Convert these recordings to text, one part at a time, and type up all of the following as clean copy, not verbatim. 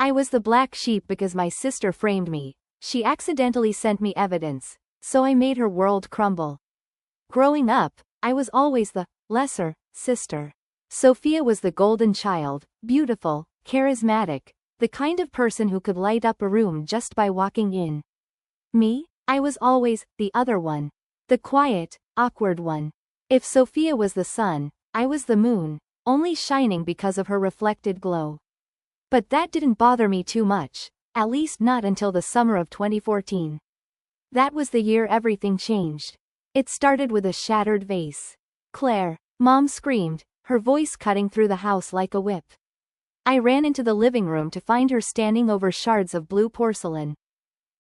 I was the black sheep because my sister framed me. She accidentally sent me evidence, so I made her world crumble. Growing up, I was always the lesser sister. Sophia was the golden child, beautiful, charismatic, the kind of person who could light up a room just by walking in. Me? I was always the other one. The quiet, awkward one. If Sophia was the sun, I was the moon, only shining because of her reflected glow. But that didn't bother me too much, at least not until the summer of 2014. That was the year everything changed. It started with a shattered vase. "Claire!" Mom screamed, her voice cutting through the house like a whip. I ran into the living room to find her standing over shards of blue porcelain.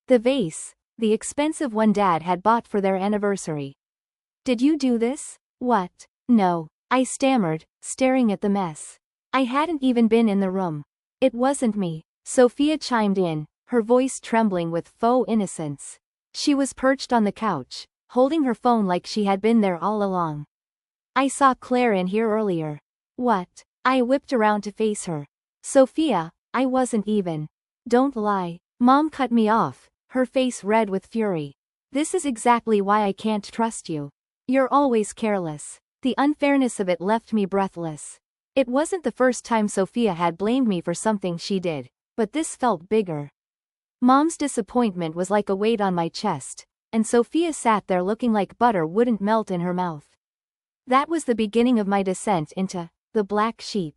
The vase, the expensive one Dad had bought for their anniversary. "Did you do this?" "What? No," I stammered, staring at the mess. I hadn't even been in the room. "It wasn't me," Sophia chimed in, her voice trembling with faux innocence. She was perched on the couch, holding her phone like she had been there all along. "I saw Claire in here earlier." "What?" I whipped around to face her. "Sophia, I wasn't even." "Don't lie." Mom cut me off, her face red with fury. "This is exactly why I can't trust you. You're always careless." The unfairness of it left me breathless. It wasn't the first time Sophia had blamed me for something she did, but this felt bigger. Mom's disappointment was like a weight on my chest, and Sophia sat there looking like butter wouldn't melt in her mouth. That was the beginning of my descent into the black sheep.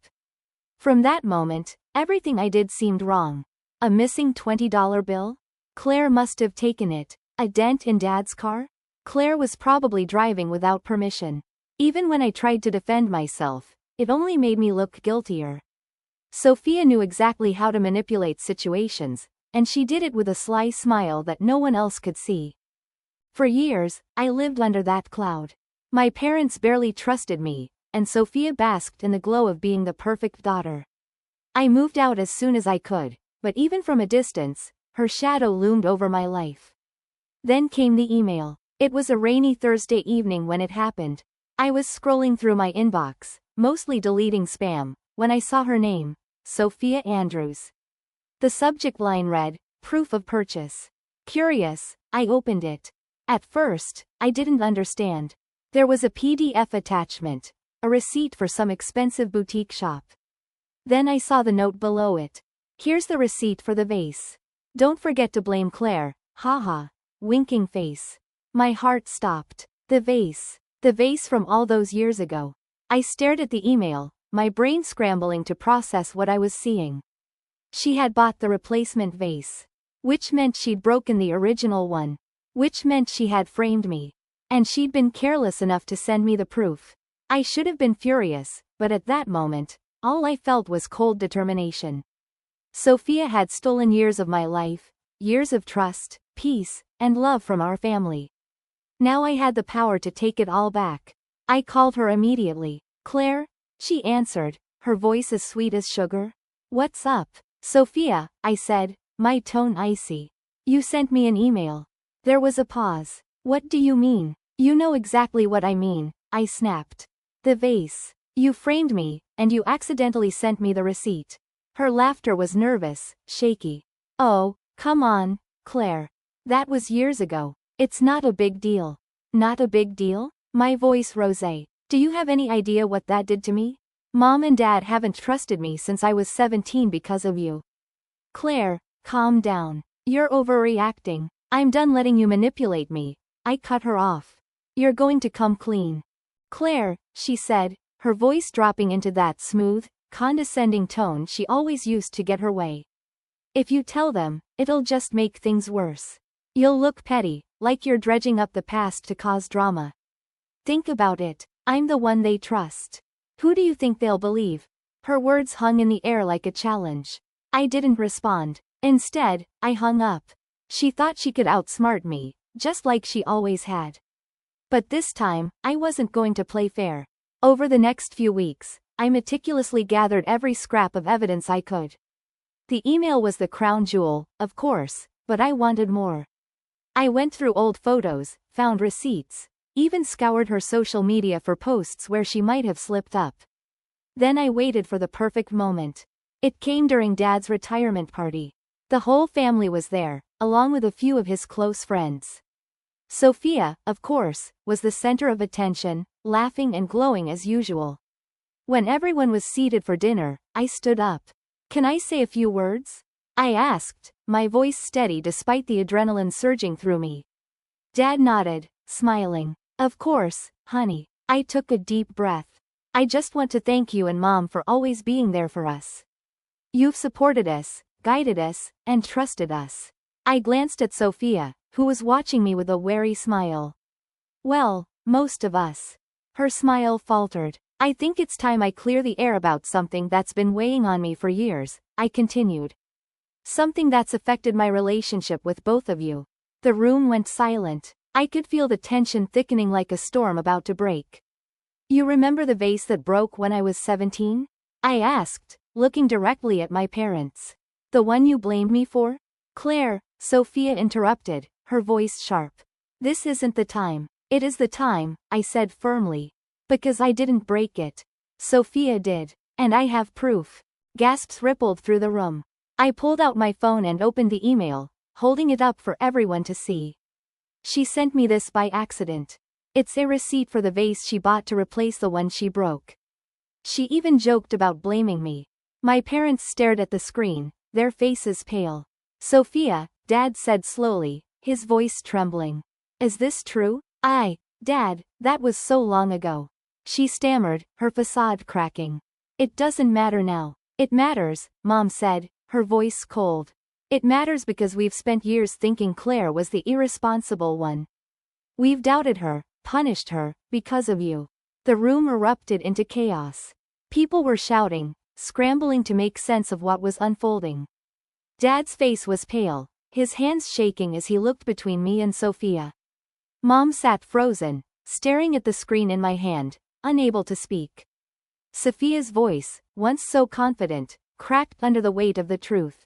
From that moment, everything I did seemed wrong. A missing $20 bill? Claire must have taken it. A dent in Dad's car? Claire was probably driving without permission. Even when I tried to defend myself, it only made me look guiltier. Sophia knew exactly how to manipulate situations, and she did it with a sly smile that no one else could see. For years, I lived under that cloud. My parents barely trusted me, and Sophia basked in the glow of being the perfect daughter. I moved out as soon as I could, but even from a distance, her shadow loomed over my life. Then came the email. It was a rainy Thursday evening when it happened. I was scrolling through my inbox, mostly deleting spam, when I saw her name, Sophia Andrews. The subject line read, "Proof of purchase." Curious, I opened it. At first, I didn't understand. There was a PDF attachment, a receipt for some expensive boutique shop. Then I saw the note below it. "Here's the receipt for the vase. Don't forget to blame Claire, haha." Winking face. My heart stopped. The vase from all those years ago. I stared at the email, my brain scrambling to process what I was seeing. She had bought the replacement vase. Which meant she'd broken the original one. Which meant she had framed me. And she'd been careless enough to send me the proof. I should have been furious, but at that moment, all I felt was cold determination. Sophia had stolen years of my life, years of trust, peace, and love from our family. Now I had the power to take it all back. I called her immediately. "Claire?" She answered, her voice as sweet as sugar. "What's up?" "Sophia," I said, my tone icy. "You sent me an email." There was a pause. "What do you mean?" "You know exactly what I mean," I snapped. "The vase. You framed me, and you accidentally sent me the receipt." Her laughter was nervous, shaky. "Oh, come on, Claire. That was years ago. It's not a big deal." "Not a big deal?" My voice rose. "Do you have any idea what that did to me? Mom and Dad haven't trusted me since I was 17 because of you." "Claire, calm down. You're overreacting. I'm done letting you manipulate me." I cut her off. "You're going to come clean." "Claire," she said, her voice dropping into that smooth, condescending tone she always used to get her way. "If you tell them, it'll just make things worse. You'll look petty, like you're dredging up the past to cause drama. Think about it. I'm the one they trust. Who do you think they'll believe?" Her words hung in the air like a challenge. I didn't respond. Instead, I hung up. She thought she could outsmart me, just like she always had. But this time, I wasn't going to play fair. Over the next few weeks, I meticulously gathered every scrap of evidence I could. The email was the crown jewel, of course, but I wanted more. I went through old photos, found receipts, even scoured her social media for posts where she might have slipped up. Then I waited for the perfect moment. It came during Dad's retirement party. The whole family was there, along with a few of his close friends. Sophia, of course, was the center of attention, laughing and glowing as usual. When everyone was seated for dinner, I stood up. "Can I say a few words?" I asked, my voice steady despite the adrenaline surging through me. Dad nodded, smiling. "Of course, honey." I took a deep breath. "I just want to thank you and Mom for always being there for us. You've supported us, guided us, and trusted us." I glanced at Sophia, who was watching me with a wary smile. "Well, most of us." Her smile faltered. "I think it's time I clear the air about something that's been weighing on me for years," I continued. "Something that's affected my relationship with both of you." The room went silent. I could feel the tension thickening like a storm about to break. "You remember the vase that broke when I was 17? I asked, looking directly at my parents. "The one you blamed me for?" "Claire," Sophia interrupted, her voice sharp. "This isn't the time." "It is the time," I said firmly. "Because I didn't break it." "Sophia did. And I have proof." Gasps rippled through the room. I pulled out my phone and opened the email, holding it up for everyone to see. "She sent me this by accident. It's a receipt for the vase she bought to replace the one she broke. She even joked about blaming me." My parents stared at the screen, their faces pale. "Sophia," Dad said slowly, his voice trembling. "Is this true?" Dad, that was so long ago." She stammered, her facade cracking. "It doesn't matter now." "It matters," Mom said, her voice cold. "It matters because we've spent years thinking Claire was the irresponsible one. We've doubted her, punished her, because of you." The room erupted into chaos. People were shouting, scrambling to make sense of what was unfolding. Dad's face was pale, his hands shaking as he looked between me and Sophia. Mom sat frozen, staring at the screen in my hand, unable to speak. Sophia's voice, once so confident, cracked under the weight of the truth.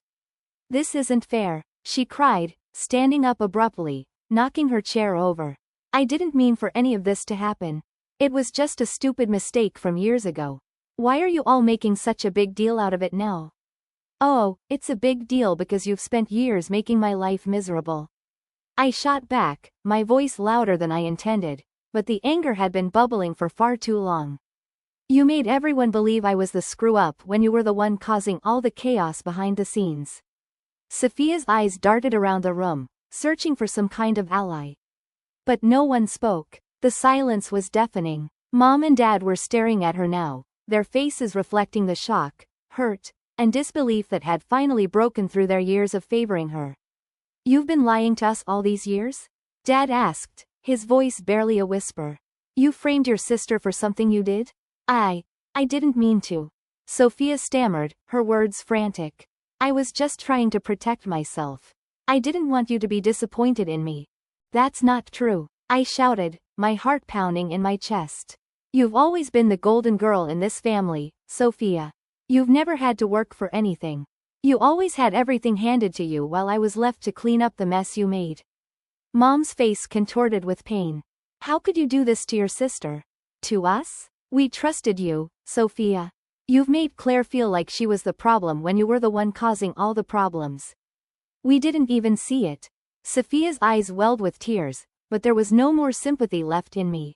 "This isn't fair," she cried, standing up abruptly, knocking her chair over. "I didn't mean for any of this to happen. It was just a stupid mistake from years ago. Why are you all making such a big deal out of it now?" "Oh, it's a big deal because you've spent years making my life miserable." I shot back, my voice louder than I intended, but the anger had been bubbling for far too long. "You made everyone believe I was the screw-up when you were the one causing all the chaos behind the scenes." Sophia's eyes darted around the room, searching for some kind of ally. But no one spoke. The silence was deafening. Mom and Dad were staring at her now, their faces reflecting the shock, hurt, and disbelief that had finally broken through their years of favoring her. "You've been lying to us all these years?" Dad asked, his voice barely a whisper. "You framed your sister for something you did?" I didn't mean to." Sophia stammered, her words frantic. "I was just trying to protect myself. I didn't want you to be disappointed in me." "That's not true," I shouted, my heart pounding in my chest. "You've always been the golden girl in this family, Sophia. You've never had to work for anything. You always had everything handed to you while I was left to clean up the mess you made." Mom's face contorted with pain. "How could you do this to your sister? To us? We trusted you, Sophia. You've made Claire feel like she was the problem when you were the one causing all the problems. We didn't even see it." Sophia's eyes welled with tears, but there was no more sympathy left in me.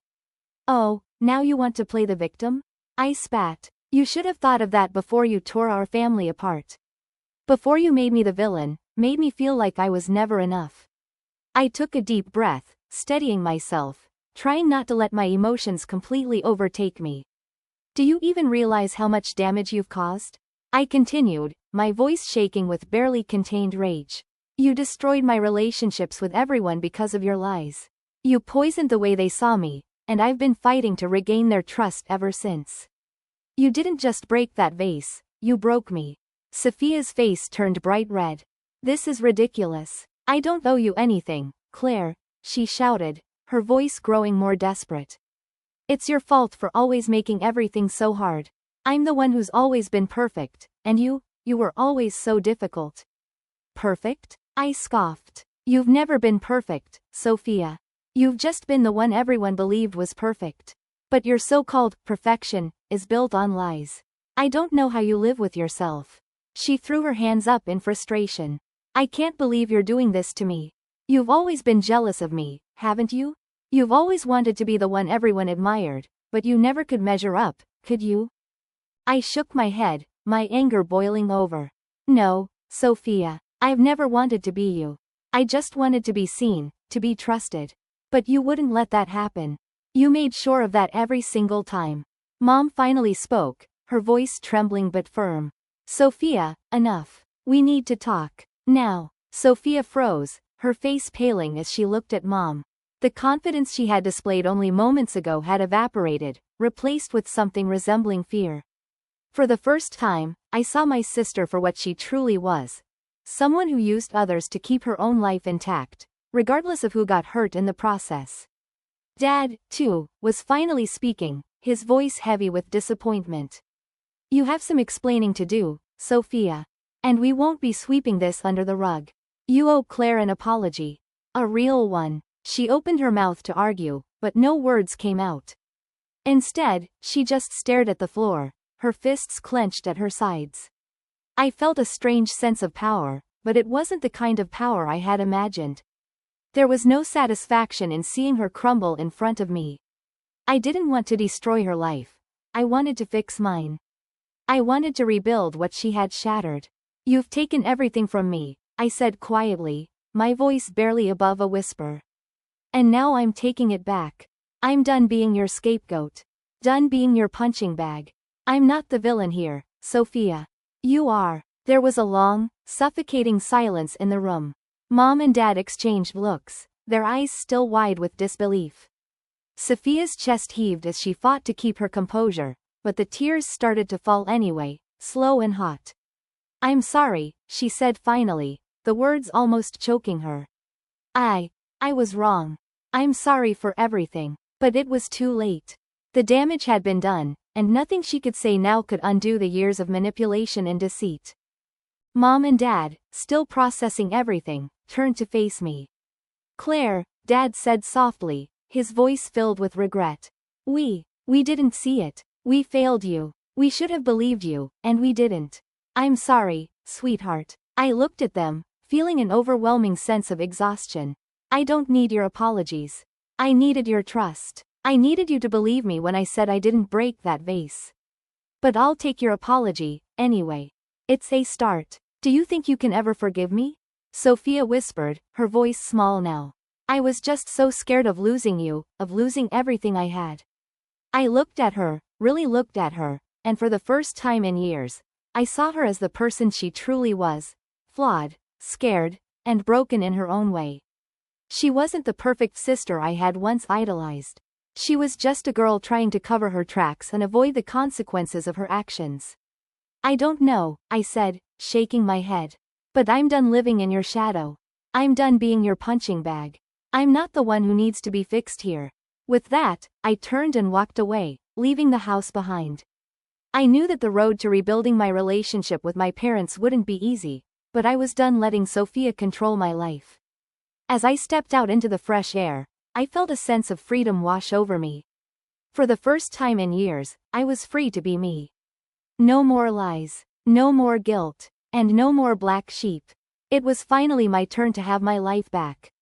"Oh, now you want to play the victim?" I spat. "You should have thought of that before you tore our family apart. Before you made me the villain, made me feel like I was never enough." I took a deep breath, steadying myself, trying not to let my emotions completely overtake me. "Do you even realize how much damage you've caused?" I continued, my voice shaking with barely contained rage. "You destroyed my relationships with everyone because of your lies. You poisoned the way they saw me, and I've been fighting to regain their trust ever since. You didn't just break that vase, you broke me." Sophia's face turned bright red. "This is ridiculous. I don't owe you anything, Claire," she shouted, her voice growing more desperate. "It's your fault for always making everything so hard. I'm the one who's always been perfect, and you were always so difficult." "Perfect?" I scoffed. "You've never been perfect, Sophia. You've just been the one everyone believed was perfect. But your so-called perfection is built on lies. I don't know how you live with yourself." She threw her hands up in frustration. I can't believe you're doing this to me. You've always been jealous of me, haven't you? You've always wanted to be the one everyone admired, but you never could measure up, could you? I shook my head, my anger boiling over. No, Sophia, I've never wanted to be you. I just wanted to be seen, to be trusted. But you wouldn't let that happen. You made sure of that every single time. Mom finally spoke, her voice trembling but firm. Sophia, enough. We need to talk. Now. Sophia froze, her face paling as she looked at Mom. The confidence she had displayed only moments ago had evaporated, replaced with something resembling fear. For the first time, I saw my sister for what she truly was. Someone who used others to keep her own life intact, regardless of who got hurt in the process. Dad, too, was finally speaking, his voice heavy with disappointment. You have some explaining to do, Sophia. And we won't be sweeping this under the rug. You owe Claire an apology. A real one. She opened her mouth to argue, but no words came out. Instead, she just stared at the floor, her fists clenched at her sides. I felt a strange sense of power, but it wasn't the kind of power I had imagined. There was no satisfaction in seeing her crumble in front of me. I didn't want to destroy her life. I wanted to fix mine. I wanted to rebuild what she had shattered. You've taken everything from me, I said quietly, my voice barely above a whisper. And now I'm taking it back. I'm done being your scapegoat. Done being your punching bag. I'm not the villain here, Sophia. You are. There was a long, suffocating silence in the room. Mom and Dad exchanged looks, their eyes still wide with disbelief. Sophia's chest heaved as she fought to keep her composure, but the tears started to fall anyway, slow and hot. I'm sorry, she said finally, the words almost choking her. I was wrong. I'm sorry for everything. But it was too late. The damage had been done, and nothing she could say now could undo the years of manipulation and deceit. Mom and Dad, still processing everything, turned to face me. Claire, Dad said softly, his voice filled with regret. We didn't see it. We failed you. We should have believed you, and we didn't. I'm sorry, sweetheart. I looked at them, feeling an overwhelming sense of exhaustion. I don't need your apologies. I needed your trust. I needed you to believe me when I said I didn't break that vase. But I'll take your apology, anyway. It's a start. Do you think you can ever forgive me? Sophia whispered, her voice small now. I was just so scared of losing you, of losing everything I had. I looked at her, really looked at her, and for the first time in years, I saw her as the person she truly was, flawed, scared, and broken in her own way. She wasn't the perfect sister I had once idolized. She was just a girl trying to cover her tracks and avoid the consequences of her actions. I don't know, I said, shaking my head. But I'm done living in your shadow. I'm done being your punching bag. I'm not the one who needs to be fixed here. With that, I turned and walked away, leaving the house behind. I knew that the road to rebuilding my relationship with my parents wouldn't be easy, but I was done letting Sophia control my life. As I stepped out into the fresh air, I felt a sense of freedom wash over me. For the first time in years, I was free to be me. No more lies, no more guilt, and no more black sheep. It was finally my turn to have my life back.